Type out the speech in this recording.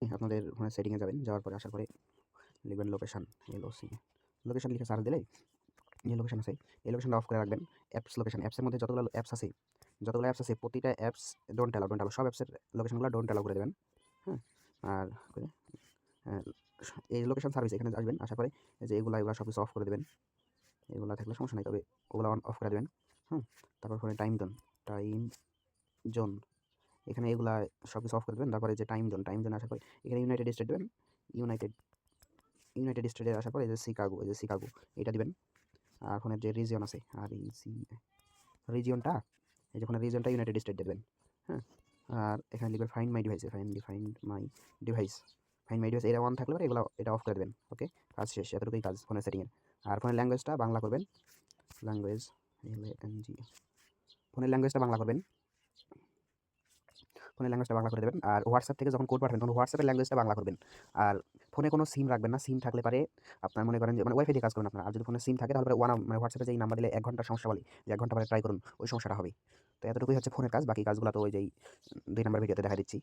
আপনাদের ওখানে সেটিংয়ে যাবেন, যাওয়ার পরে আসার পরে লিখবেন লোকেশন, LOC লোকেশন লিখে সার্চ দিলেই যে লোকেশন আছে এই লোকেশনটা অফ করে রাখবেন। অ্যাপস লোকেশন, অ্যাপসের মধ্যে যতগুলো অ্যাপস আছে প্রতিটা অ্যাপস ডোন্ট অ্যালাউ সব অ্যাপসের লোকেশনগুলো ডোন্ট অ্যালাউ করে দেবেন। হ্যাঁ, আর এই লোকেশন সার্ভিস এখানে আসবেন, আসার পরে এই যে এগুলো সব কিছু অফ করে দেবেন। এগুলো থাকলে সমস্যা নেই, তবে ওগুলো অফ করে দেবেন। তারপর ফোনে টাইম জোন এখানে এগুলা সব কিছু অফ করে দেবেন। তারপরে যে টাইম জোন আসার পরে এখানে ইউনাইটেড স্টেট দেবেন। ইউনাইটেড স্টেটে আসার পরে এই যে শিকাগো এটা দিবেন। আর ফোনের যে রিজিয়ন আছে রিজিয়নটা, এই যে ফোনের রিজিয়নটা ইউনাইটেড স্টেট দেবেন। হ্যাঁ, আর এখানে লিখবেন find my device, find my device এটা অন থাকলে পরে এটা অফ করে দেবেন। ওকে, কাজ শেষ, এতটুকুই কাজ ফোনের সেটিংয়ের। আর ফোনের ল্যাঙ্গুয়েজটা বাংলা করবেন, ল্যাঙ্গুয়েজ LANG ফোনের ল্যাঙ্গুয়েজটা বাংলা করবেন, ফোনের ল্যাঙ্গুয়েজটা বাংলা করে দেবেন। আর হোয়াটসঅ্যাপ থেকে যখন কোড পাঠাবেন তখন হোয়াটসঅ্যাপের ল্যাঙ্গুয়েজটা বাংলা করবেন। আর ফোনে কোনো সিম রাখবেন না, সিম থাকলে পারে আপনার মনে করেন যে ওয়াইফাই দিয়ে কাজ করবেন আপনার। আর যদি ফোনে সিম থাকে তাহলে হোয়াটসঅ্যাপে যে নাম্বার দিলে 1 ঘন্টার সমস্যা বলে যে 1 ঘন্টা পরে ট্রাই করুন, ওই সমস্যাটা হবে। তো এতটুকুই হচ্ছে ফোনের কাজ, বাকি কাজগুলো তো ওই যেই 2 নম্বর ভিডিওতে দেখা দিচ্ছি।